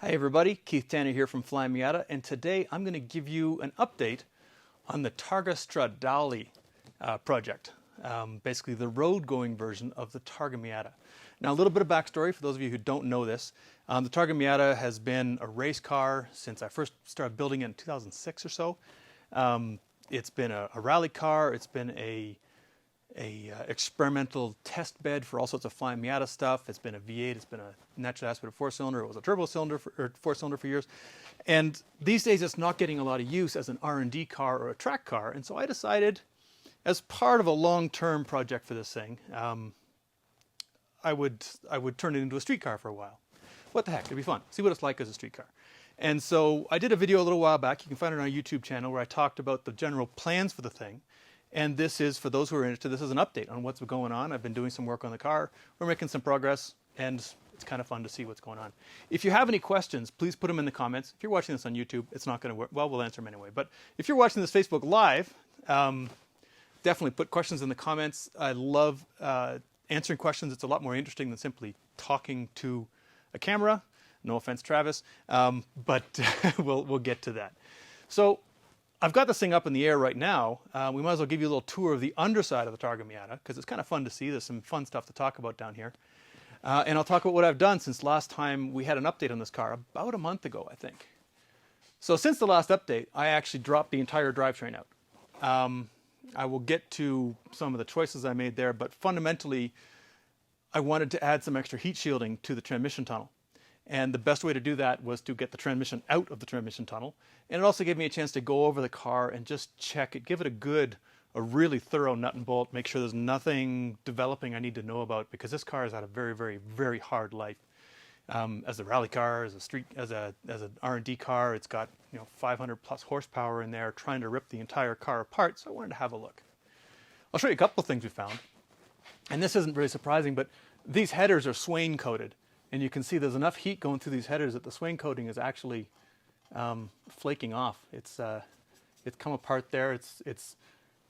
Hi everybody, Keith Tanner here from Flyin Miata, and today I'm going to give you an update on the Targa Stradale project, basically the road-going version of the Targa Miata. Now a little bit of backstory for those of you who don't know this. The Targa Miata has been a race car since I first started building it in 2006 or so. It's been a rally car, it's been a experimental test bed for all sorts of Flyin Miata stuff. It's been a V8, it's been a natural aspirated four-cylinder, it was a turbo cylinder or four-cylinder for years. And these days it's not getting a lot of use as an R&D car or a track car. And so I decided, as part of a long-term project for this thing, I would turn it into a street car for a while. What the heck, it'd be fun. See what it's like as a street car. And so I did a video a little while back, you can find it on our YouTube channel, where I talked about the general plans for the thing. And this is, for those who are interested, this is an update on what's going on. I've been doing some work on the car. We're making some progress, and it's kind of fun to see what's going on. If you have any questions, please put them in the comments. If you're watching this on YouTube, it's not going to work. Well, we'll answer them anyway. But if you're watching this Facebook Live, definitely put questions in the comments. I love answering questions. It's a lot more interesting than simply talking to a camera. No offense, Travis, but we'll get to that. So I've got this thing up in the air right now. We might as well give you a little tour of the underside of the Targa Miata, because it's kind of fun to see. There's some fun stuff to talk about down here. And I'll talk about what I've done since last time we had an update on this car, about a month ago, I think. So since the last update, I actually dropped the entire drivetrain out. I will get to some of the choices I made there, but fundamentally, I wanted to add some extra heat shielding to the transmission tunnel. And the best way to do that was to get the transmission out of the transmission tunnel. And it also gave me a chance to go over the car and just check it, give it a really thorough nut and bolt, make sure there's nothing developing I need to know about, because this car has had a very, very, very hard life. As a rally car, as an R&D car, it's got 500 plus horsepower in there, trying to rip the entire car apart. So I wanted to have a look. I'll show you a couple of things we found. And this isn't really surprising, but these headers are Swain coated. And you can see there's enough heat going through these headers that the Swain coating is actually flaking off. It's come apart there.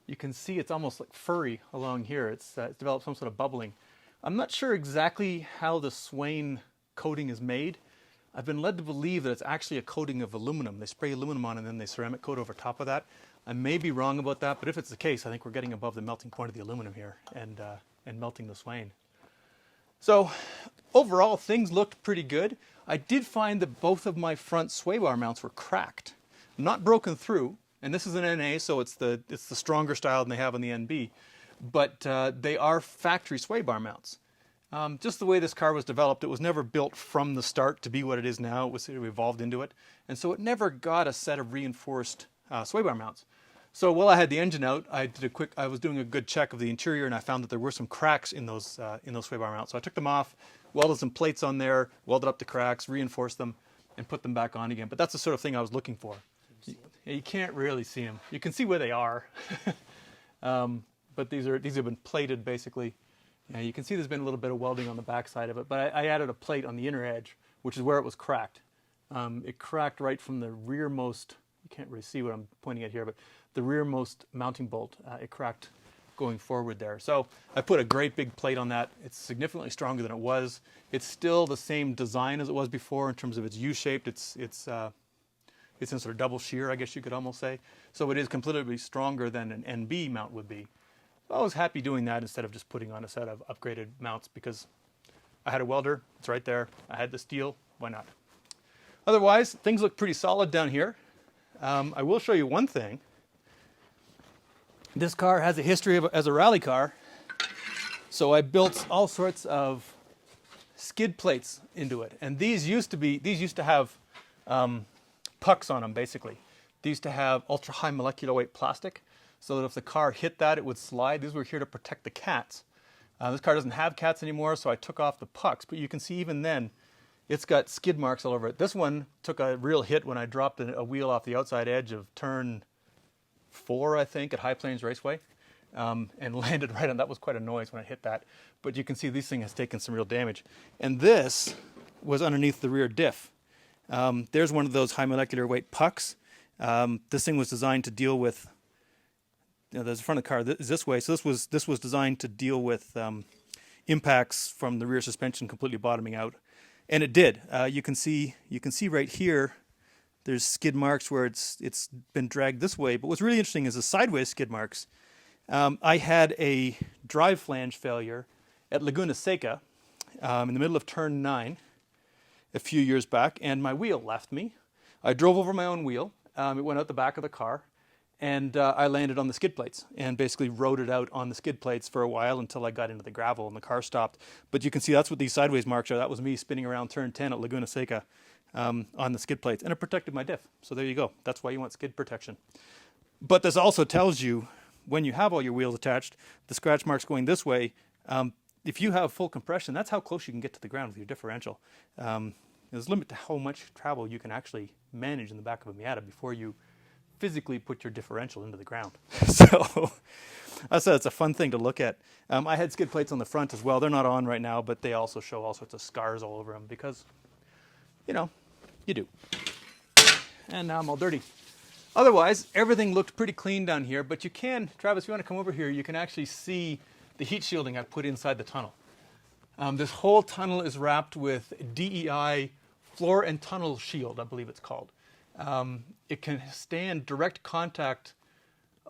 You can see it's almost like furry along here. It's developed some sort of bubbling. I'm not sure exactly how the Swain coating is made. I've been led to believe that it's actually a coating of aluminum. They spray aluminum on and then they ceramic coat over top of that. I may be wrong about that, but if it's the case, I think we're getting above the melting point of the aluminum here and melting the Swain. So overall, things looked pretty good. I did find that both of my front sway bar mounts were cracked, not broken through. And this is an NA, so it's the stronger style than they have on the NB. But they are factory sway bar mounts. Just the way this car was developed, it was never built from the start to be what it is now. It evolved into it. And so it never got a set of reinforced sway bar mounts. So while I had the engine out, I was doing a good check of the interior, and I found that there were some cracks in those sway bar mounts. So I took them off, welded some plates on there, welded up the cracks, reinforced them, and put them back on again. But that's the sort of thing I was looking for. You can't really see them. You can see where they are, but these have been plated basically. You can see there's been a little bit of welding on the back side of it, but I added a plate on the inner edge, which is where it was cracked. It cracked right from the rearmost. You can't really see what I'm pointing at here, but the rearmost mounting bolt, it cracked going forward there. So I put a great big plate on that. It's significantly stronger than it was. It's still the same design as it was before in terms of it's U-shaped. It's in sort of double shear, I guess you could almost say. So it is completely stronger than an NB mount would be. So I was happy doing that instead of just putting on a set of upgraded mounts, because I had a welder, it's right there. I had the steel, why not? Otherwise, things look pretty solid down here. I will show you one thing. This car has a history as a rally car, so I built all sorts of skid plates into it. And these used to have pucks on them, basically. These used to have ultra high molecular weight plastic, so that if the car hit that, it would slide. These were here to protect the cats. This car doesn't have cats anymore, so I took off the pucks. But you can see even then, it's got skid marks all over it. This one took a real hit when I dropped a wheel off the outside edge of turn 4, I think, at High Plains Raceway, and landed right on. That was quite a noise when I hit that. But you can see this thing has taken some real damage. And this was underneath the rear diff. There's one of those high molecular weight pucks. This thing was designed to deal with, there's the front of the car is this way. So this was designed to deal with impacts from the rear suspension completely bottoming out. And it did. You can see right here, there's skid marks where it's been dragged this way. But what's really interesting is the sideways skid marks. I had a drive flange failure at Laguna Seca in the middle of turn 9 a few years back, and my wheel left me. I drove over my own wheel. It went out the back of the car, and I landed on the skid plates and basically rode it out on the skid plates for a while until I got into the gravel and the car stopped. But you can see that's what these sideways marks are. That was me spinning around turn 10 at Laguna Seca on the skid plates, and it protected my diff. So there you go. That's why you want skid protection. But this also tells you, when you have all your wheels attached, the scratch marks going this way, if you have full compression, that's how close you can get to the ground with your differential. There's a limit to how much travel you can actually manage in the back of a Miata before you physically put your differential into the ground. So I said it's a fun thing to look at. I had skid plates on the front as well. They're not on right now, but they also show all sorts of scars all over them because, you do. And now I'm all dirty. Otherwise, everything looked pretty clean down here, but you can, Travis, if you want to come over here, you can actually see the heat shielding I put inside the tunnel. This whole tunnel is wrapped with DEI floor and tunnel shield, I believe it's called. It can stand direct contact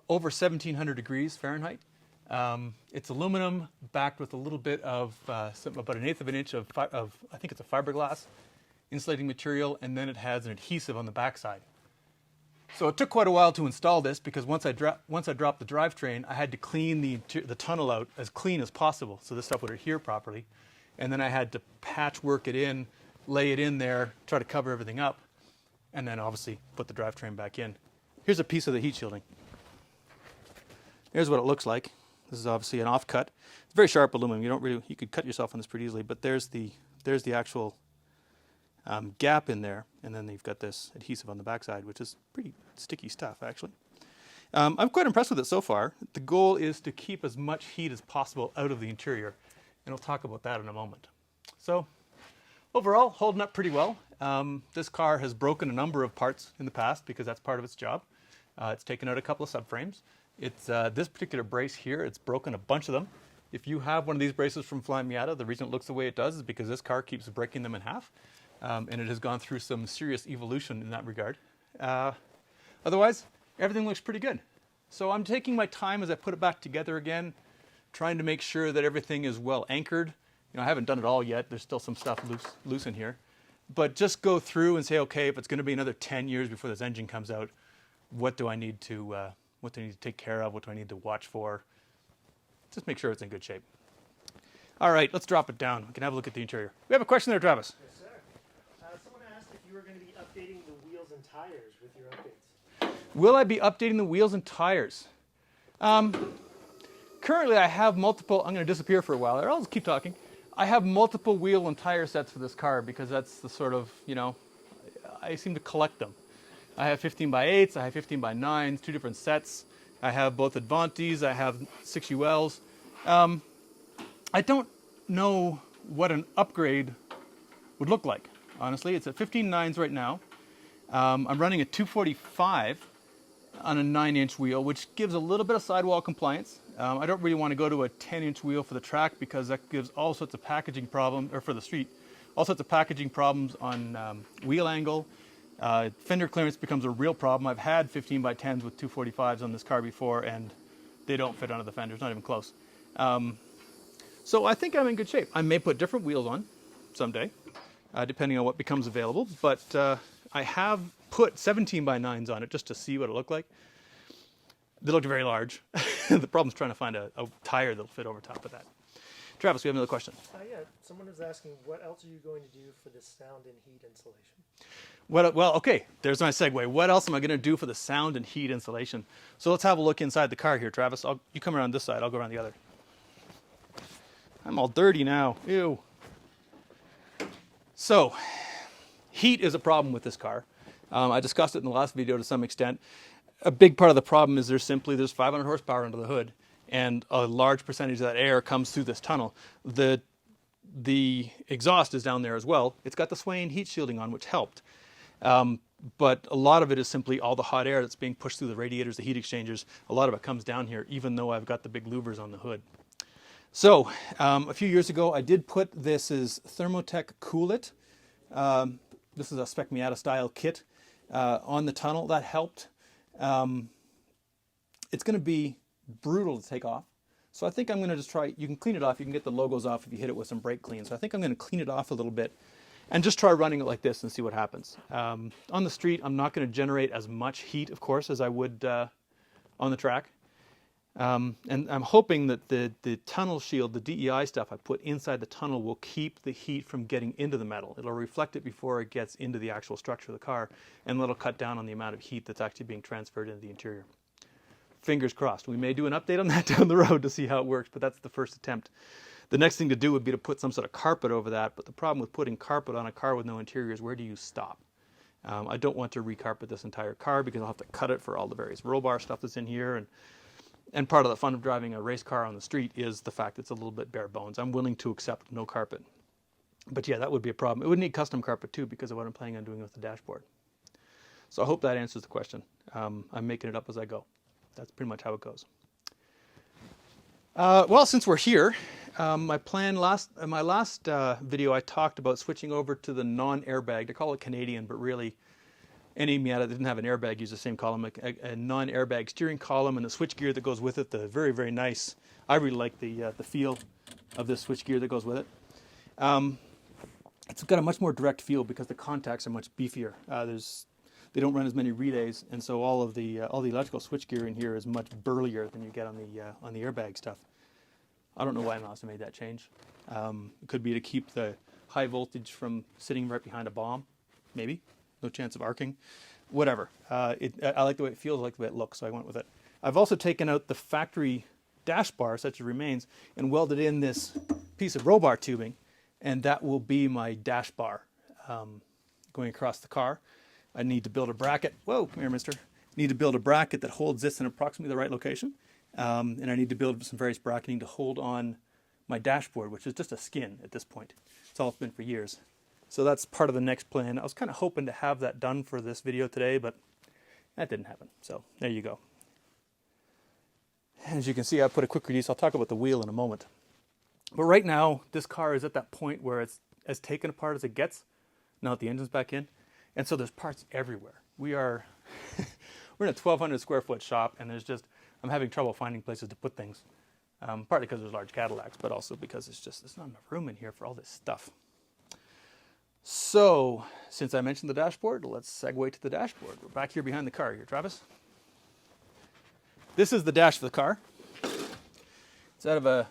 over 1700 degrees Fahrenheit. It's aluminum backed with a little bit of, about 1/8 of an inch of, I think it's a fiberglass insulating material, and then it has an adhesive on the backside. So it took quite a while to install this because once I dropped the drivetrain, I had to clean the tunnel out as clean as possible so this stuff would adhere properly. And then I had to patchwork it in, lay it in there, try to cover everything up, and then obviously put the drivetrain back in. Here's a piece of the heat shielding. Here's what it looks like. This is obviously an offcut. It's very sharp aluminum. You could cut yourself on this pretty easily, but there's the actual gap in there, and then you've got this adhesive on the backside, which is pretty sticky stuff, actually. I'm quite impressed with it so far. The goal is to keep as much heat as possible out of the interior, and we'll talk about that in a moment. So, overall, holding up pretty well. This car has broken a number of parts in the past because that's part of its job. It's taken out a couple of subframes. It's this particular brace here, it's broken a bunch of them. If you have one of these braces from Flyin Miata, the reason it looks the way it does is because this car keeps breaking them in half. And it has gone through some serious evolution in that regard. Otherwise, everything looks pretty good. So I'm taking my time as I put it back together again, trying to make sure that everything is well anchored. I haven't done it all yet. There's still some stuff loose in here. But just go through and say, okay, if it's going to be another 10 years before this engine comes out, what do I need to take care of? What do I need to watch for? Just make sure it's in good shape. All right, let's drop it down. We can have a look at the interior. We have a question there, Travis. Yes, sir. Someone asked if you were going to be updating the wheels and tires with your updates. Will I be updating the wheels and tires? Currently, I have multiple. I'm going to disappear for a while. I'll just keep talking. I have multiple wheel and tire sets for this car because that's the sort of, I seem to collect them. I have 15x8s, I have 15x9s, 2 different sets. I have both Advantes, I have 6ULs. I don't know what an upgrade would look like, honestly. It's at 15.9s right now. I'm running a 245 on a 9-inch wheel, which gives a little bit of sidewall compliance. I don't really want to go to a 10-inch wheel for the track because that gives all sorts of packaging problems, or for the street, all sorts of packaging problems on wheel angle. Fender clearance becomes a real problem. I've had 15x10s with 245s on this car before, and they don't fit under the fenders, not even close. So I think I'm in good shape. I may put different wheels on someday, depending on what becomes available, but I have put 17x9s on it just to see what it looked like. They looked very large. The problem's trying to find a tire that'll fit over top of that. Travis, we have another question. Yeah, someone was asking, what else are you going to do for the sound and heat insulation? Well, okay, there's my segue. What else am I going to do for the sound and heat insulation? So let's have a look inside the car here, Travis. You come around this side, I'll go around the other. I'm all dirty now. Ew. So, heat is a problem with this car. I discussed it in the last video to some extent. A big part of the problem is there's 500 horsepower under the hood, and a large percentage of that air comes through this tunnel. The exhaust is down there as well. It's got the swaying heat shielding on, which helped. But a lot of it is simply all the hot air that's being pushed through the radiators, the heat exchangers. A lot of it comes down here, even though I've got the big louvers on the hood. So, a few years ago, I did put this as Thermotech Cool It. This is a Spec Miata style kit on the tunnel. That helped. It's going to be brutal to take off. So I think I'm going to just try, you can clean it off, you can get the logos off if you hit it with some brake clean. So I think I'm going to clean it off a little bit and just try running it like this and see what happens. On the street, I'm not going to generate as much heat, of course, as I would on the track. And I'm hoping that the tunnel shield, the DEI stuff I put inside the tunnel will keep the heat from getting into the metal. It'll reflect it before it gets into the actual structure of the car, and it'll cut down on the amount of heat that's actually being transferred into the interior. Fingers crossed. We may do an update on that down the road to see how it works, but that's the first attempt. The next thing to do would be to put some sort of carpet over that, but the problem with putting carpet on a car with no interior is, where do you stop? I don't want to recarpet this entire car because I'll have to cut it for all the various roll bar stuff that's in here, and part of the fun of driving a race car on the street is the fact it's a little bit bare bones. I'm willing to accept no carpet. But yeah, that would be a problem. It would need custom carpet too because of what I'm planning on doing with the dashboard. So I hope that answers the question. I'm making it up as I go. That's pretty much how it goes. Well, since we're here, my last video I talked about switching over to the non-airbag. They call it Canadian, but really any Miata that didn't have an airbag used the same column, a non-airbag steering column, and the switch gear that goes with it. The very, very nice. I really like the feel of this switch gear that goes with it. It's got a much more direct feel because the contacts are much beefier. They don't run as many relays, and so all the electrical switch gear in here is much burlier than you get on the airbag stuff. I don't know why Mazda made that change. It could be to keep the high voltage from sitting right behind a bomb, maybe. No chance of arcing. Whatever. I like the way it feels, I like the way it looks, so I went with it. I've also taken out the factory dash bar, such as it remains, and welded in this piece of roll bar tubing, and that will be my dash bar going across the car. I need to build a bracket. Whoa, come here, mister. I need to build a bracket that holds this in approximately the right location. And I need to build some various bracketing to hold on my dashboard, which is just a skin at this point. It's all it's been for years. So that's part of the next plan. I was kind of hoping to have that done for this video today, but that didn't happen. So there you go. As you can see, I put a quick release. I'll talk about the wheel in a moment. But right now, this car is at that point where it's as taken apart as it gets. Now that the engine's back in. And so there's parts everywhere. we're in a 1,200 square foot shop, and I'm having trouble finding places to put things. Partly because there's large Cadillacs, but also because there's not enough room in here for all this stuff. So, since I mentioned the dashboard, let's segue to the dashboard. We're back here behind the car here, Travis. This is the dash for the car. It's out of a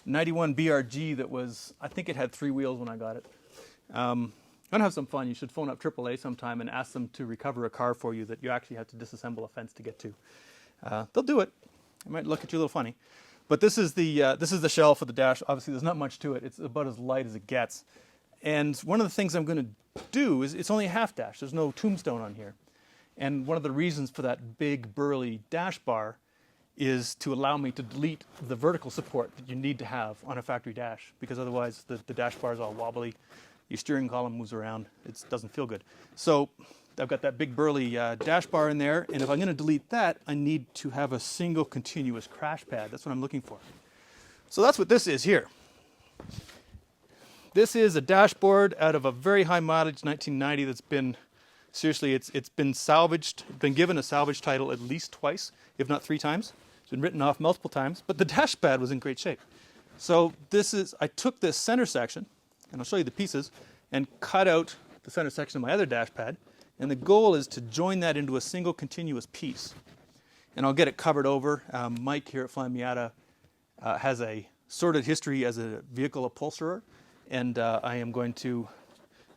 91 BRG that was, I think it had 3 wheels when I got it. I'm gonna have some fun. You should phone up AAA sometime and ask them to recover a car for you that you actually have to disassemble a fence to get to. They'll do it. It might look at you a little funny. But this is the shell for the dash. Obviously, there's not much to it. It's about as light as it gets. And one of the things I'm going to do is it's only a half dash. There's no tombstone on here. And one of the reasons for that big burly dash bar is to allow me to delete the vertical support that you need to have on a factory dash, because otherwise the dash bar is all wobbly. Your steering column moves around. It doesn't feel good. So I've got that big burly dash bar in there, and if I'm going to delete that, I need to have a single continuous crash pad. That's what I'm looking for. So that's what this is here. This is a dashboard out of a very high mileage 1990 that's been, seriously, it's been salvaged, been given a salvage title at least twice, if not 3 times. It's been written off multiple times, but the dash pad was in great shape. So I took this center section, and I'll show you the pieces, and cut out the center section of my other dash pad. And the goal is to join that into a single continuous piece. And I'll get it covered over. Mike here at Flyin Miata has a sordid history as a vehicle upholsterer, and I am going to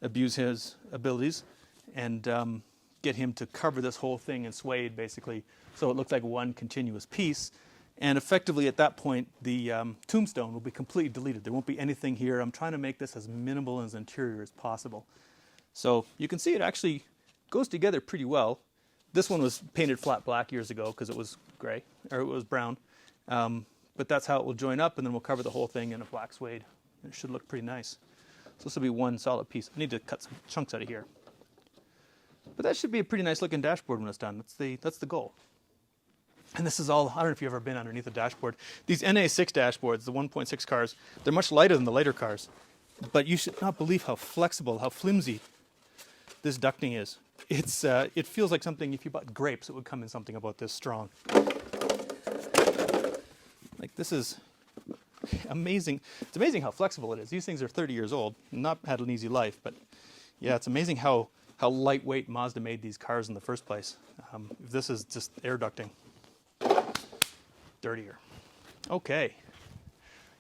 abuse his abilities and get him to cover this whole thing in suede, basically, so it looks like one continuous piece. And effectively, at that point, the tombstone will be completely deleted. There won't be anything here. I'm trying to make this as minimal as interior as possible. So you can see it actually goes together pretty well. This one was painted flat black years ago because it was gray, or it was brown. But that's how it will join up, and then we'll cover the whole thing in a black suede. It should look pretty nice. So this will be one solid piece. I need to cut some chunks out of here. But that should be a pretty nice looking dashboard when it's done. That's the goal. And this is all, I don't know if you've ever been underneath a dashboard. These NA6 dashboards, the 1.6 cars, they're much lighter than the later cars. but you should not believe how flexible, how flimsy this ducting is. It feels like something, if you bought grapes, it would come in something about this strong. Like, this is amazing. It's amazing how flexible it is. These things are 30 years old, not had an easy life, but yeah, it's amazing how lightweight Mazda made these cars in the first place. This is just air ducting. Dirtier. Okay,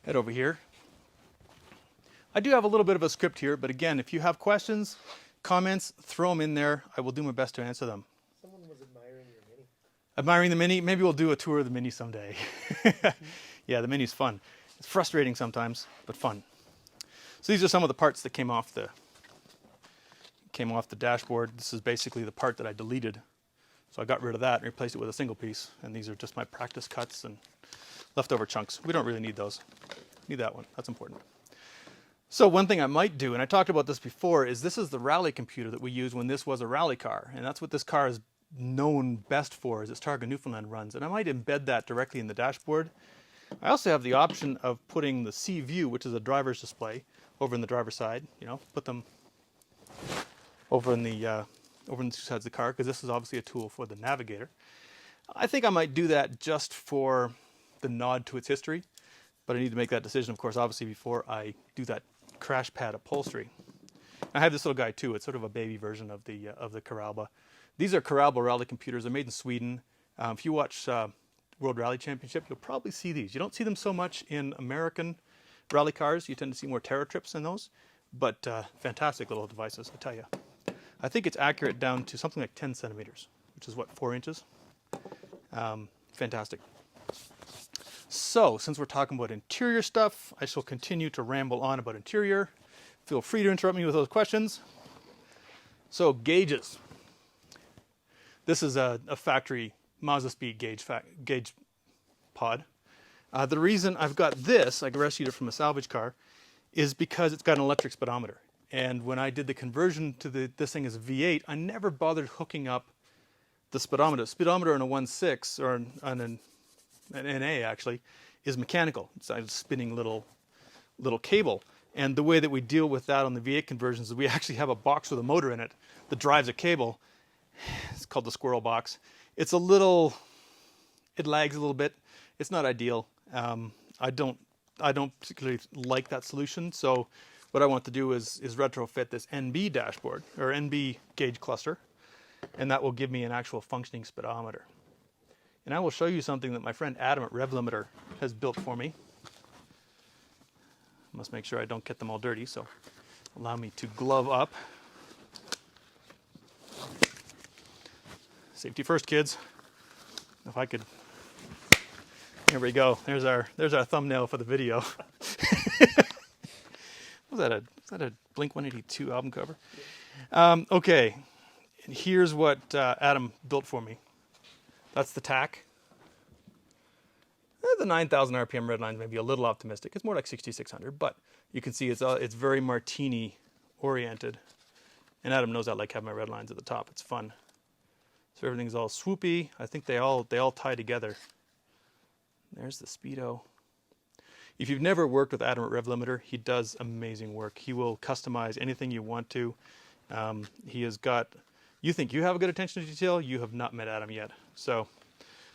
head over here. I do have a little bit of a script here, but again, if you have questions, comments, throw them in there. I will do my best to answer them. Someone was admiring your Mini. Admiring the Mini? Maybe we'll do a tour of the Mini someday. Yeah, the Mini's fun. It's frustrating sometimes, but fun. So these are some of the parts that came off the dashboard. This is basically the part that I deleted. So I got rid of that and replaced it with a single piece. And these are just my practice cuts and leftover chunks. We don't really need those. Need that one. That's important. So one thing I might do, and I talked about this before, is this is the rally computer that we used when this was a rally car. And that's what this car is known best for, is its Targa Newfoundland runs. And I might embed that directly in the dashboard. I also have the option of putting the C view, which is a driver's display, over in the driver's side. You know, put them over in the two sides of the car, because this is obviously a tool for the navigator. I think I might do that just for the nod to its history, but I need to make that decision, of course, obviously, before I do that crash pad upholstery. I have this little guy too. It's sort of a baby version of the Caralba. These are Caralba rally computers. They're made in Sweden. If you watch World Rally Championship, you'll probably see these. You don't see them so much in American rally cars. You tend to see more Terra trips in those, but fantastic little devices, I tell you. I think it's accurate down to something like 10 centimeters, which is what, 4 inches? Fantastic. So, since we're talking about interior stuff, I shall continue to ramble on about interior. Feel free to interrupt me with those questions. So, gauges. This is a factory Mazda Speed gauge pod. The reason I've got this, I rescued it from a salvage car, is because it's got an electric speedometer. And when I did the conversion to this thing as a V8, I never bothered hooking up the speedometer. The speedometer in a 1.6 or on an NA actually is mechanical. It's a spinning little cable. And the way that we deal with that on the V8 conversions is we actually have a box with a motor in it that drives a cable. It's called the squirrel box. It lags a little bit. It's not ideal. I don't particularly like that solution. So what I want to do is retrofit this NB dashboard or NB gauge cluster, and that will give me an actual functioning speedometer. And I will show you something that my friend Adam at Rev Limiter has built for me. Must make sure I don't get them all dirty, so allow me to glove up. Safety first, kids. If I could, there we go. There's our thumbnail for the video. Was that a Blink 182 album cover? Okay, and here's what Adam built for me. That's the tack. The 9,000 RPM red line may be a little optimistic. It's more like 6,600, but you can see it's very Martini oriented. And Adam knows I like having my red lines at the top. It's fun. So everything's all swoopy. I think they all tie together. There's the Speedo. If you've never worked with Adam at Rev Limiter, he does amazing work. He will customize anything you want to. He has got, you think you have a good attention to detail, you have not met Adam yet. So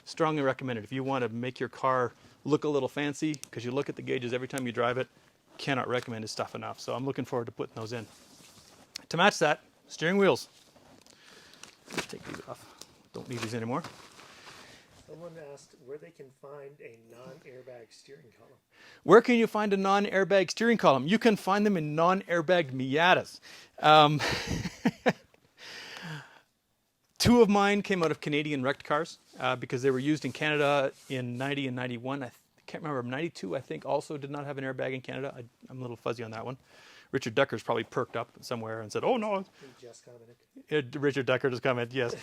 strongly recommend it. If you want to make your car look a little fancy, because you look at the gauges every time you drive it, cannot recommend his stuff enough. So I'm looking forward to putting those in. To match that, steering wheels. Let's take these off. Don't need these anymore. Someone asked where they can find a non-airbag steering column. Where can you find a non-airbag steering column? You can find them in non-airbag Miatas. Two of mine came out of Canadian wrecked cars because they were used in Canada in 90 and 91. I can't remember, 92 I think also did not have an airbag in Canada. I'm a little fuzzy on that one. Richard Decker's probably perked up somewhere and said, oh no. He just commented. Richard Decker just commented, yes.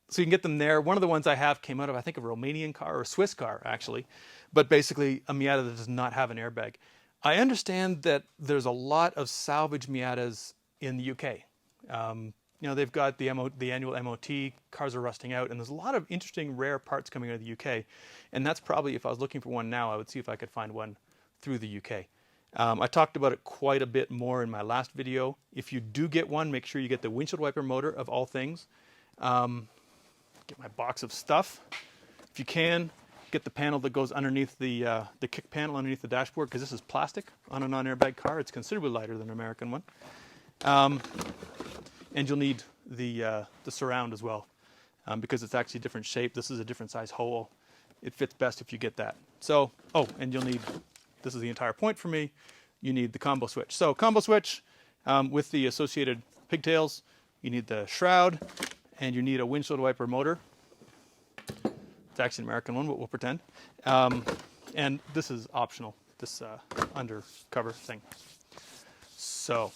So you can get them there. One of the ones I have came out of, I think, a Romanian car or a Swiss car, actually. But basically, a Miata that does not have an airbag. I understand that there's a lot of salvage Miatas in the UK. You know, they've got the annual MOT, cars are rusting out, and there's a lot of interesting, rare parts coming out of the UK. And that's probably, if I was looking for one now, I would see if I could find one through the UK. I talked about it quite a bit more in my last video. If you do get one, make sure you get the windshield wiper motor of all things. Get my box of stuff. If you can, get the panel that goes underneath the kick panel underneath the dashboard, because this is plastic on a non-airbag car. It's considerably lighter than an American one. And you'll need the surround as well, because it's actually a different shape. This is a different size hole. It fits best if you get that. So, oh, and you'll need, this is the entire point for me, you need the combo switch. So combo switch with the associated pigtails, you need the shroud, and you need a windshield wiper motor. It's actually an American one, but we'll pretend. And this is optional, this undercover thing. So,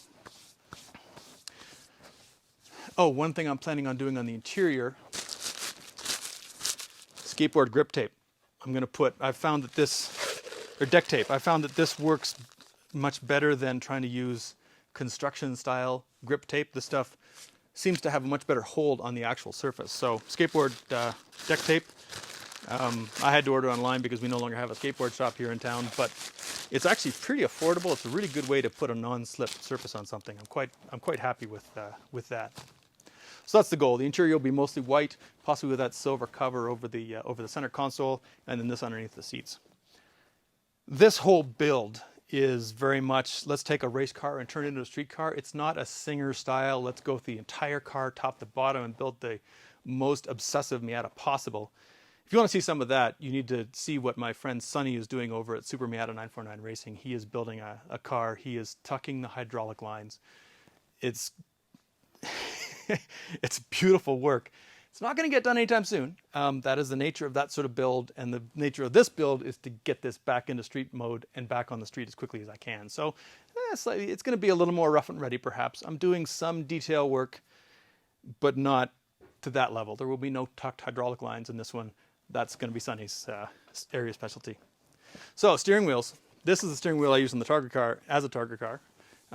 oh, one thing I'm planning on doing on the interior, skateboard grip tape. I'm going to put, I've found that this, or deck tape, I found that this works much better than trying to use construction style grip tape. This stuff seems to have a much better hold on the actual surface. So skateboard deck tape, I had to order online because we no longer have a skateboard shop here in town, but it's actually pretty affordable. It's a really good way to put a non-slip surface on something. I'm quite happy with that. So that's the goal. The interior will be mostly white, possibly with that silver cover over the center console, and then this underneath the seats. This whole build is very much, let's take a race car and turn it into a street car. It's not a Singer style, let's go with the entire car top to bottom and build the most obsessive Miata possible. If you want to see some of that, you need to see what my friend Sonny is doing over at Super Miata 949 Racing. He is building a car. He is tucking the hydraulic lines. It's it's beautiful work. It's not going to get done anytime soon. That is the nature of that sort of build, and the nature of this build is to get this back into street mode and back on the street as quickly as I can. So it's going to be a little more rough and ready perhaps. I'm doing some detail work, but not to that level. There will be no tucked hydraulic lines in this one. That's going to be Sonny's area specialty. So steering wheels. This is the steering wheel I use in the Targa car as a Targa car.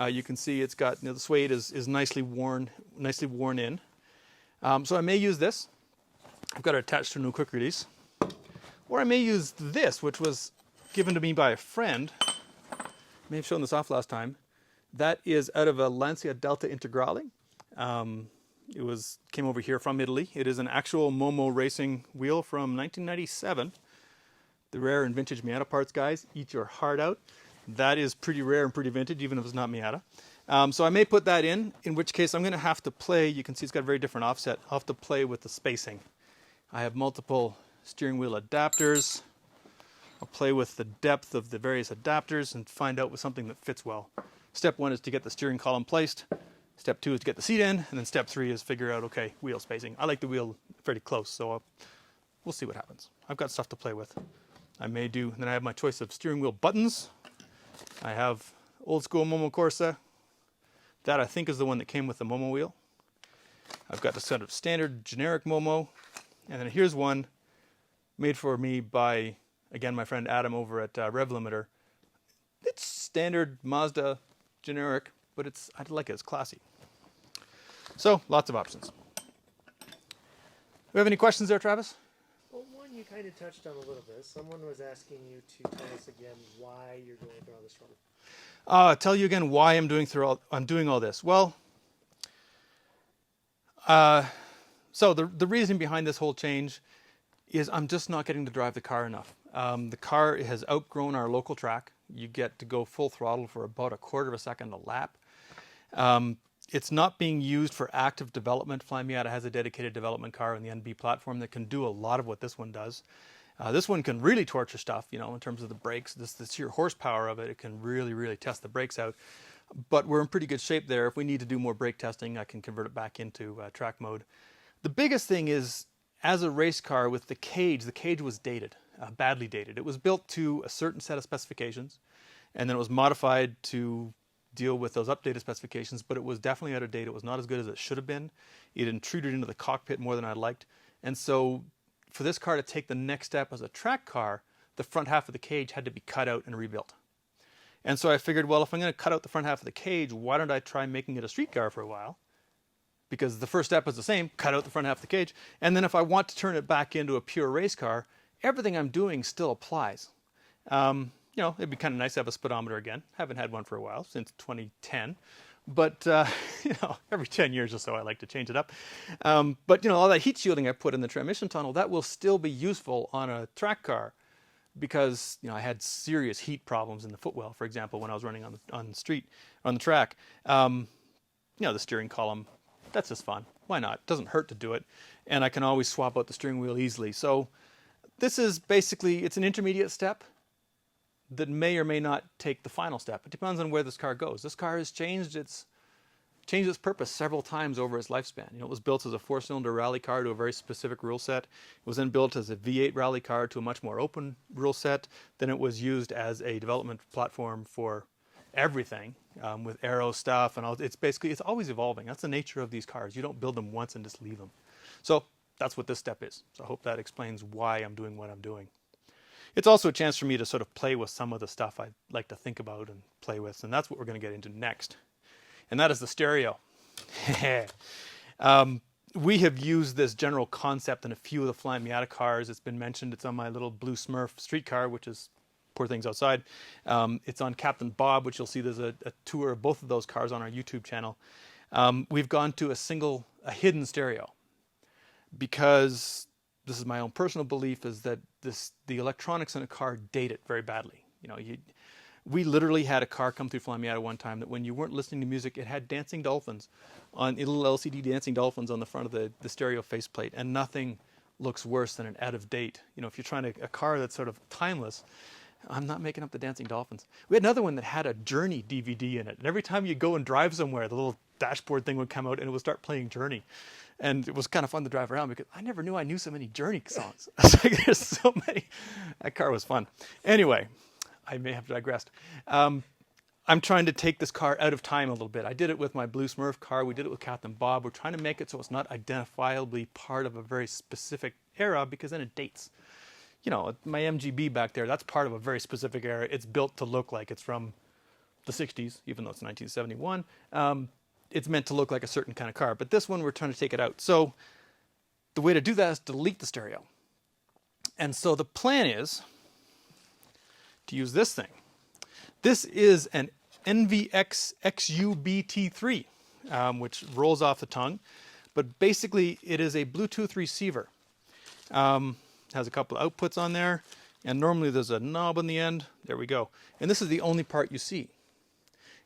You can see it's got, the suede is nicely worn in. So I may use this. I've got it attached to a new quick release. Or I may use this, which was given to me by a friend. I may have shown this off last time. That is out of a Lancia Delta Integrale. It came over here from Italy. It is an actual Momo racing wheel from 1997. The rare and vintage Miata parts, guys, eat your heart out. That is pretty rare and pretty vintage, even if it's not Miata. So I may put that in which case I'm going to have to play. You can see it's got a very different offset. I'll have to play with the spacing. I have multiple steering wheel adapters. I'll play with the depth of the various adapters and find out with something that fits well. Step 1 is to get the steering column placed. Step 2 is to get the seat in. And then step 3 is figure out, okay, wheel spacing. I like the wheel pretty close, so we'll see what happens. I've got stuff to play with. Then I have my choice of steering wheel buttons. I have old school Momo Corsa. That I think is the one that came with the Momo wheel. I've got the sort of standard generic Momo. And then here's one made for me by, again, my friend Adam over at Rev Limiter. It's standard Mazda generic, but I like it. It's classy. So, lots of options. Do we have any questions there, Travis? Well, one you kind of touched on a little bit. Someone was asking you to tell us again why you're going through all this trouble. Tell you again why I'm doing all this. Well, so the reason behind this whole change is I'm just not getting to drive the car enough. The car has outgrown our local track. You get to go full throttle for about a quarter of a second a lap. It's not being used for active development. Flyin Miata has a dedicated development car on the NB platform that can do a lot of what this one does. This one can really torture stuff, in terms of the brakes. The sheer horsepower of it, it can really, really test the brakes out. But we're in pretty good shape there. If we need to do more brake testing, I can convert it back into track mode. The biggest thing is, as a race car with the cage was dated, badly dated. It was built to a certain set of specifications, and then it was modified to deal with those updated specifications, but it was definitely out of date. It was not as good as it should have been. It intruded into the cockpit more than I liked. And so for this car to take the next step as a track car, the front half of the cage had to be cut out and rebuilt. And so I figured, well, if I'm going to cut out the front half of the cage, why don't I try making it a street car for a while? Because the first step is the same, cut out the front half of the cage. And then if I want to turn it back into a pure race car, everything I'm doing still applies. it'd be kind of nice to have a speedometer again. Haven't had one for a while, since 2010. But, every 10 years or so, I like to change it up. But, all that heat shielding I put in the transmission tunnel, that will still be useful on a track car because, I had serious heat problems in the footwell, for example, when I was running on the street, on the track. The steering column, that's just fun. Why not? It doesn't hurt to do it. And I can always swap out the steering wheel easily. So this is basically, it's an intermediate step that may or may not take the final step. It depends on where this car goes. This car has changed its purpose several times over its lifespan. It was built as a 4-cylinder rally car to a very specific rule set. It was then built as a V8 rally car to a much more open rule set. Then it was used as a development platform for everything, with aero stuff and all. It's always evolving. That's the nature of these cars. You don't build them once and just leave them. So that's what this step is. So I hope that explains why I'm doing what I'm doing. It's also a chance for me to sort of play with some of the stuff I like to think about and play with, and that's what we're going to get into next. And that is the stereo. We have used this general concept in a few of the Flyin Miata cars. It's been mentioned. It's on my little blue Smurf street car, which is poor things outside. It's on Captain Bob, which you'll see there's a tour of both of those cars on our YouTube channel. We've gone to a hidden stereo because this is my own personal belief, is that the electronics in a car date it very badly. We literally had a car come through Flyin Miata one time that when you weren't listening to music, it had dancing dolphins, little LCD dancing dolphins on the front of the stereo faceplate, and nothing looks worse than an out of date. If you're trying a car that's sort of timeless, I'm not making up the dancing dolphins. We had another one that had a Journey DVD in it, and every time you go and drive somewhere, the little dashboard thing would come out and it would start playing Journey. And it was kind of fun to drive around because I never knew I knew so many Journey songs. I was like, there's so many. That car was fun. Anyway, I may have digressed. I'm trying to take this car out of time a little bit. I did it with my blue Smurf car. We did it with Captain Bob. We're trying to make it so it's not identifiably part of a very specific era because then it dates. My MGB back there, that's part of a very specific era. It's built to look like it's from the 60s, even though it's 1971. It's meant to look like a certain kind of car. But this one, we're trying to take it out. So the way to do that is delete the stereo. And so the plan is to use this thing. This is an NVX XUBT3, which rolls off the tongue. But basically, it is a Bluetooth receiver. Has a couple of outputs on there. And normally there's a knob on the end. There we go. And this is the only part you see.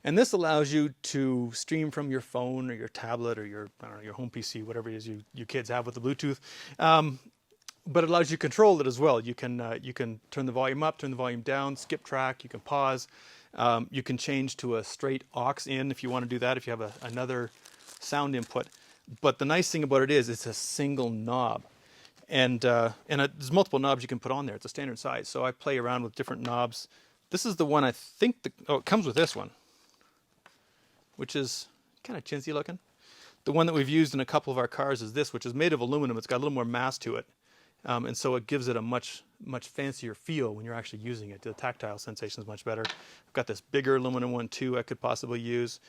And this allows you to stream from your phone or your tablet or your home PC, whatever it is you kids have with the Bluetooth. But it allows you to control it as well. You can turn the volume up, turn the volume down, skip track. You can pause. You can change to a straight aux in if you want to do that, if you have another sound input. But the nice thing about it is it's a single knob. And there's multiple knobs you can put on there. It's a standard size. So I play around with different knobs. This is the one I think, it comes with this one, which is kind of chintzy looking. The one that we've used in a couple of our cars is this, which is made of aluminum. It's got a little more mass to it. And so it gives it a much fancier feel when you're actually using it. The tactile sensation is much better. I've got this bigger aluminum one too I could possibly use.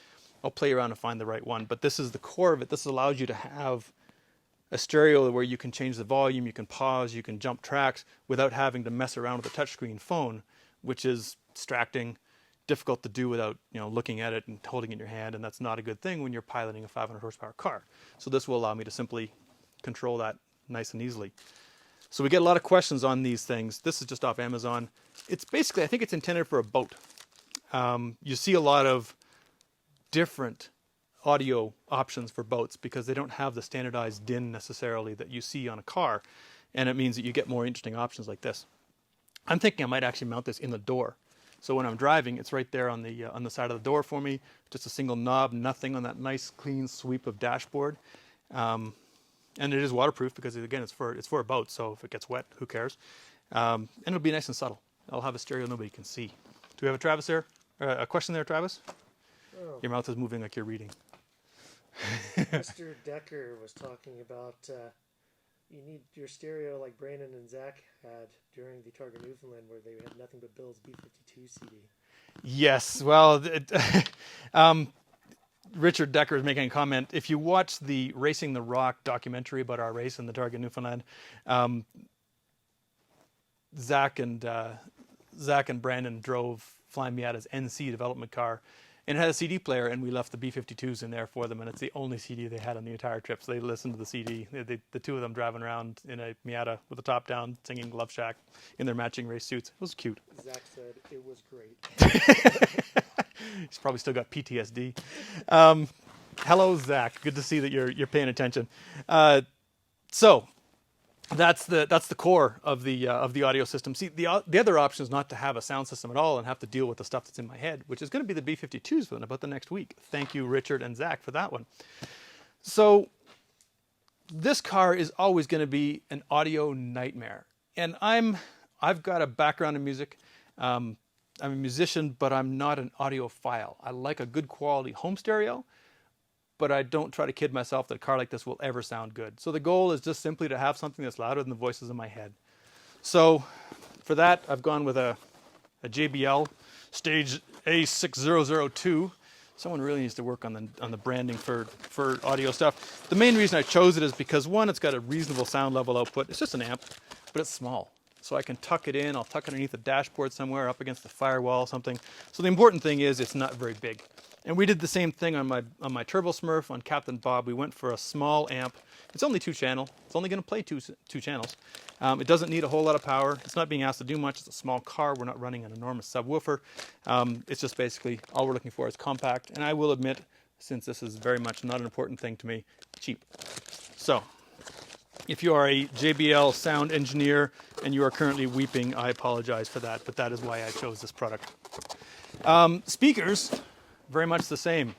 I'll play around and find the right one. But this is the core of it. This allows you to have a stereo where you can change the volume, you can pause, you can jump tracks without having to mess around with a touchscreen phone, which is distracting, difficult to do without looking at it and holding it in your hand, and that's not a good thing when you're piloting a 500 horsepower car. So this will allow me to simply control that nice and easily. So we get a lot of questions on these things. This is just off Amazon. It's basically, I think it's intended for a boat. You see a lot of different audio options for boats because they don't have the standardized DIN necessarily that you see on a car, and it means that you get more interesting options like this. I'm thinking I might actually mount this in the door. So when I'm driving, it's right there on the side of the door for me. Just a single knob, nothing on that nice clean sweep of dashboard. And it is waterproof because again, it's for a boat. So if it gets wet, who cares? And it'll be nice and subtle. I'll have a stereo nobody can see. Do we have a Travis there? A question there, Travis? Oh. Your mouth is moving like you're reading. Mr. Decker was talking about you need your stereo like Brandon and Zach had during the Targa Newfoundland where they had nothing but Bill's B-52 CD. Yes, well, Richard Decker is making a comment. If you watch the Racing the Rock documentary about our race in the Targa Newfoundland, Zach and Zach and Brandon drove Flyin Miata's NC development car, and it had a CD player, and we left the B-52s in there for them, and it's the only CD they had on the entire trip, so they listened to the CD. The two of them driving around in a Miata with the top down, singing Love Shack in their matching race suits. It was cute. Zach said it was great. He's probably still got PTSD. Hello, Zach. Good to see that you're paying attention. So that's the core of the audio system. See, the other option is not to have a sound system at all and have to deal with the stuff that's in my head, which is going to be the B-52s within about the next week. Thank you, Richard and Zach, for that one. So this car is always going to be an audio nightmare, and I've got a background in music. I'm a musician, but I'm not an audiophile. I like a good quality home stereo, but I don't try to kid myself that a car like this will ever sound good. So the goal is just simply to have something that's louder than the voices in my head. So for that, I've gone with a JBL Stage A6002. Someone really needs to work on the branding for audio stuff. The main reason I chose it is because, one, it's got a reasonable sound level output. It's just an amp, but it's small. So I can tuck it in. I'll tuck it underneath the dashboard somewhere, up against the firewall or something. So the important thing is it's not very big. And we did the same thing on my Turbo Smurf, on Captain Bob. We went for a small amp. It's only 2-channel. It's only going to play two channels. It doesn't need a whole lot of power. It's not being asked to do much. It's a small car. We're not running an enormous subwoofer. It's just basically all we're looking for is compact. And I will admit, since this is very much not an important thing to me, cheap. So if you are a JBL sound engineer and you are currently weeping, I apologize for that, but that is why I chose this product. Speakers, very much the same.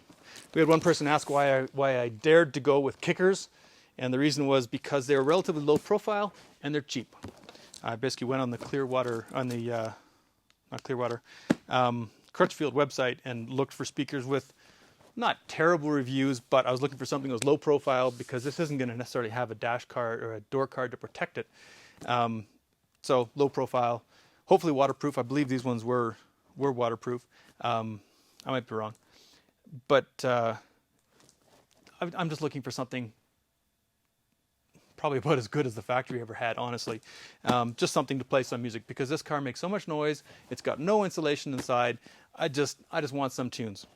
We had one person ask why I dared to go with kickers, and the reason was because they're relatively low profile and they're cheap. I basically went on the Clearwater, Crutchfield website and looked for speakers with not terrible reviews, but I was looking for something that was low profile because this isn't going to necessarily have a dash card or a door card to protect it. So low profile, hopefully waterproof. I believe these ones were waterproof. I might be wrong, but I'm just looking for something probably about as good as the factory ever had, honestly. Just something to play some music because this car makes so much noise. It's got no insulation inside. I just want some tunes.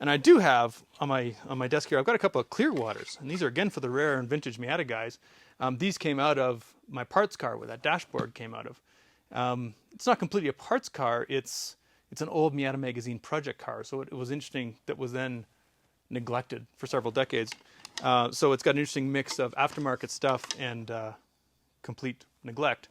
And I do have on my desk here, I've got a couple of Clearwaters, and these are again for the rare and vintage Miata guys. These came out of my parts car, where that dashboard came out of. It's not completely a parts car. It's an old Miata magazine project car, so it was interesting that was then neglected for several decades. So it's got an interesting mix of aftermarket stuff and complete neglect.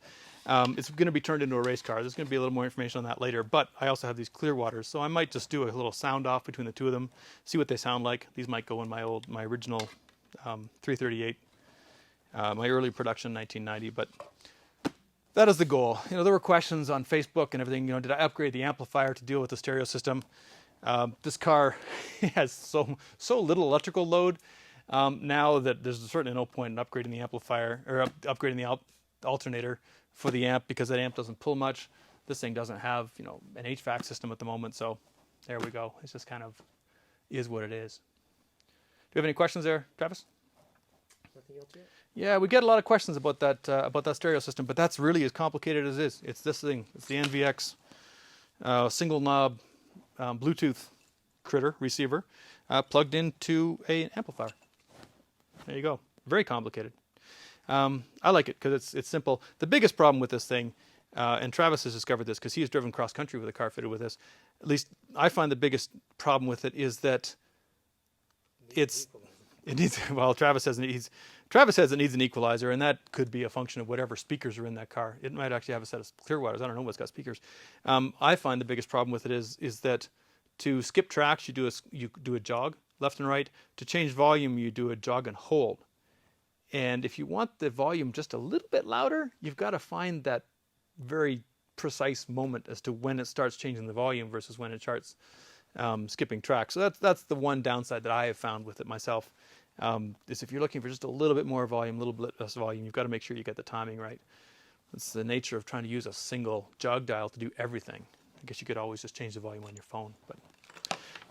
It's going to be turned into a race car. There's going to be a little more information on that later, but I also have these Clearwaters, so I might just do a little sound off between the two of them, see what they sound like. These might go in my original 338, my early production 1990, but that is the goal. There were questions on Facebook and everything, did I upgrade the amplifier to deal with the stereo system? This car has so little electrical load now that there's certainly no point in upgrading the amplifier or upgrading the alternator for the amp, because that amp doesn't pull much. This thing doesn't have an HVAC system at the moment, so there we go. It's just kind of is what it is. Do you have any questions there, Travis? Nothing else yet? Yeah, we get a lot of questions about that stereo system, but that's really as complicated as it is. It's this thing. It's the NVX single knob Bluetooth critter receiver plugged into an amplifier. There you go. Very complicated. I like it because it's simple. The biggest problem with this thing, and Travis has discovered this because he has driven cross country with a car fitted with this. At least I find the biggest problem with it is that it needs. Well, Travis says it needs an equalizer, and that could be a function of whatever speakers are in that car. It might actually have a set of Clearwaters. I don't know what's got speakers. I find the biggest problem with it is that to skip tracks you do a jog left and right. To change volume you do a jog and hold. And if you want the volume just a little bit louder, you've got to find that very precise moment as to when it starts changing the volume versus when it starts skipping tracks. So that's the one downside that I have found with it myself. Is if you're looking for just a little bit more volume, a little bit less volume, you've got to make sure you get the timing right. It's the nature of trying to use a single jog dial to do everything. I guess you could always just change the volume on your phone. But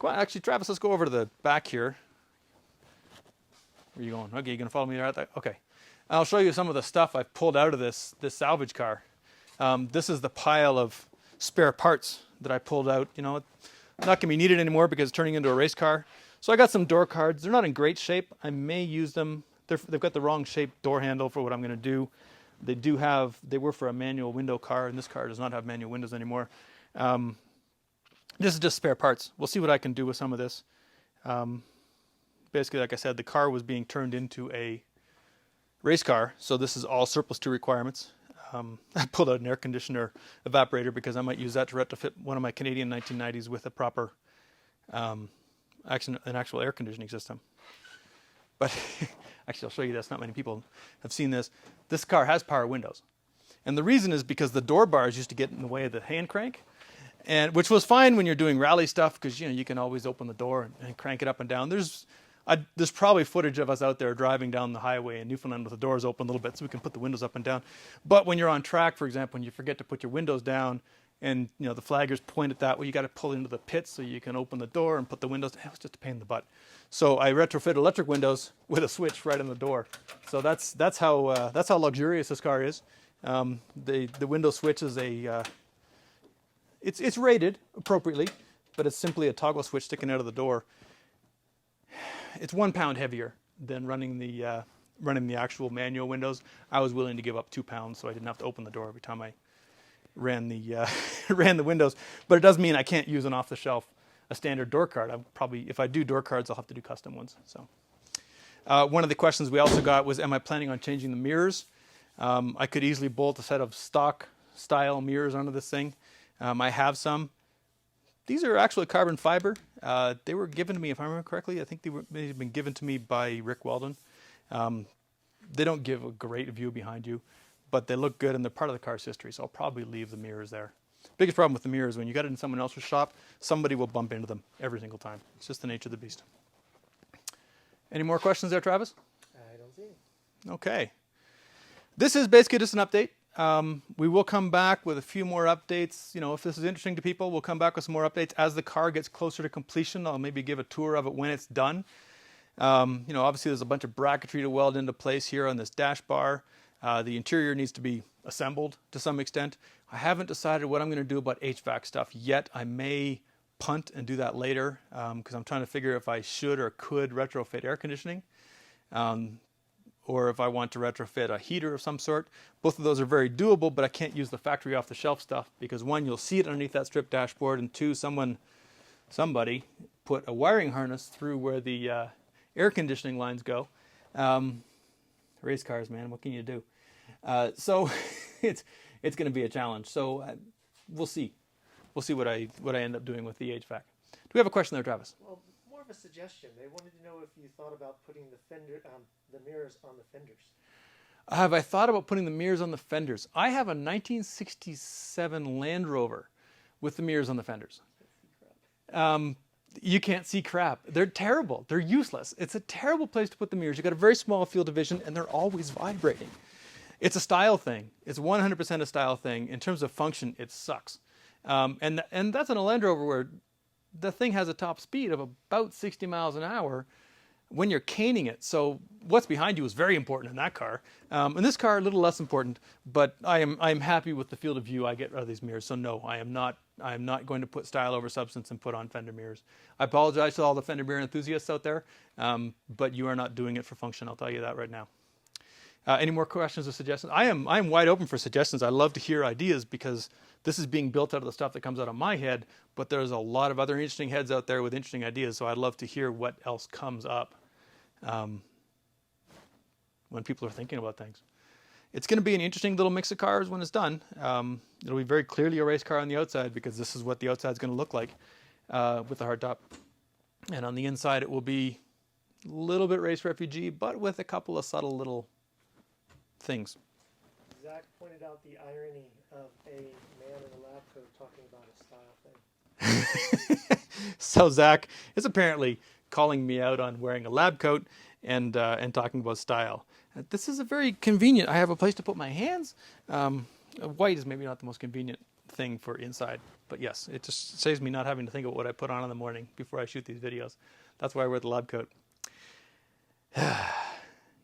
go on, actually, Travis, let's go over to the back here. Where are you going? Okay, you going to follow me there? Okay. I'll show you some of the stuff I've pulled out of this salvage car. This is the pile of spare parts that I pulled out. You know, not going to be needed anymore because it's turning into a race car. So I got some door cards. They're not in great shape. I may use them. They've got the wrong shaped door handle for what I'm going to do. They were for a manual window car, and this car does not have manual windows anymore. This is just spare parts. We'll see what I can do with some of this. Basically, like I said, the car was being turned into a race car, so this is all surplus to requirements. I pulled out an air conditioner evaporator because I might use that to retrofit one of my Canadian 1990s with a proper an actual air conditioning system. But actually, I'll show you this. Not many people have seen this. This car has power windows. And the reason is because the door bars used to get in the way of the hand crank, and which was fine when you're doing rally stuff because you can always open the door and crank it up and down. There's probably footage of us out there driving down the highway in Newfoundland with the doors open a little bit so we can put the windows up and down. But when you're on track, for example, and you forget to put your windows down and the flaggers point it that way, you got to pull into the pit so you can open the door and put the windows. It was just a pain in the butt. So I retrofit electric windows with a switch right on the door. So that's how luxurious this car is. The window switch is it's rated appropriately, but it's simply a toggle switch sticking out of the door. It's 1 pound heavier than running the actual manual windows. I was willing to give up 2 pounds so I didn't have to open the door every time I ran the windows. But it does mean I can't use an off-the-shelf, a standard door card. If I do door cards, I'll have to do custom ones. So one of the questions we also got was, am I planning on changing the mirrors? I could easily bolt a set of stock style mirrors onto this thing. I have some. These are actually carbon fiber. They were given to me, if I remember correctly. I think may have been given to me by Rick Weldon. They don't give a great view behind you, but they look good and they're part of the car's history, so I'll probably leave the mirrors there. Biggest problem with the mirrors, when you got it in someone else's shop, somebody will bump into them every single time. It's just the nature of the beast. Any more questions there, Travis? I don't see it. Okay. This is basically just an update. We will come back with a few more updates. If this is interesting to people, we'll come back with some more updates as the car gets closer to completion. I'll maybe give a tour of it when it's done. Obviously there's a bunch of bracketry to weld into place here on this dash bar. The interior needs to be assembled to some extent. I haven't decided what I'm going to do about HVAC stuff yet. I may punt and do that later because I'm trying to figure if I should or could retrofit air conditioning. Or if I want to retrofit a heater of some sort. Both of those are very doable, but I can't use the factory off-the-shelf stuff because one, you'll see it underneath that strip dashboard, and two, somebody put a wiring harness through where the air conditioning lines go. Race cars, man, what can you do? So it's going to be a challenge. So we'll see. We'll see what I end up doing with the HVAC. Do we have a question there, Travis? Well, more of a suggestion. They wanted to know if you thought about putting the mirrors on the fenders. Have I thought about putting the mirrors on the fenders? I have a 1967 Land Rover with the mirrors on the fenders. You can't see crap. They're terrible. They're useless. It's a terrible place to put the mirrors. You've got a very small field of vision, and they're always vibrating. It's a style thing. It's 100% a style thing. In terms of function, it sucks. And that's in a Land Rover where the thing has a top speed of about 60 miles an hour when you're caning it. So what's behind you is very important in that car. In this car, a little less important, but I'm happy with the field of view I get out of these mirrors. So no, I am not going to put style over substance and put on fender mirrors. I apologize to all the fender mirror enthusiasts out there, but you are not doing it for function. I'll tell you that right now. Any more questions or suggestions? I am wide open for suggestions. I love to hear ideas because this is being built out of the stuff that comes out of my head, but there's a lot of other interesting heads out there with interesting ideas, so I'd love to hear what else comes up when people are thinking about things. It's going to be an interesting little mix of cars when it's done. It'll be very clearly a race car on the outside because this is what the outside is going to look like with the hardtop. And on the inside, it will be a little bit race refugee, but with a couple of subtle little things. Zach pointed out the irony of a man in a lab coat talking about a style thing. So Zach is apparently calling me out on wearing a lab coat and talking about style. This is a very convenient. I have a place to put my hands. White is maybe not the most convenient thing for inside, but yes, it just saves me not having to think about what I put on in the morning before I shoot these videos. That's why I wear the lab coat.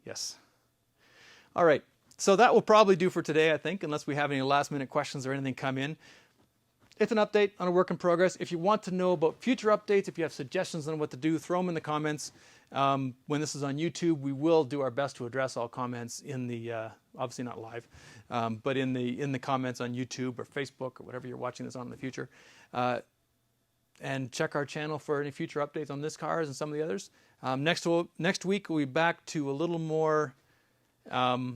Yes. All right. So that will probably do for today, I think, unless we have any last minute questions or anything come in. it's an update on a work in progress. If you want to know about future updates, if you have suggestions on what to do, throw them in the comments. When this is on YouTube, we will do our best to address all comments in the, obviously not live, but in the comments on YouTube or Facebook or whatever you're watching this on in the future. And check our channel for any future updates on this cars and some of the others. Next week we'll be back to a little more, I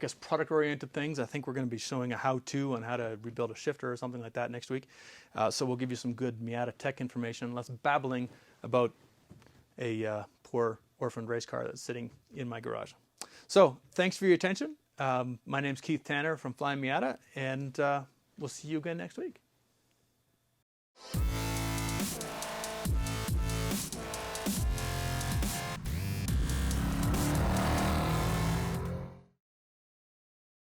guess, product-oriented things. I think we're going to be showing a how-to on how to rebuild a shifter or something like that next week. So we'll give you some good Miata tech information, less babbling about a poor orphaned race car that's sitting in my garage. So thanks for your attention. My name's Keith Tanner from Flyin Miata, and we'll see you again next week.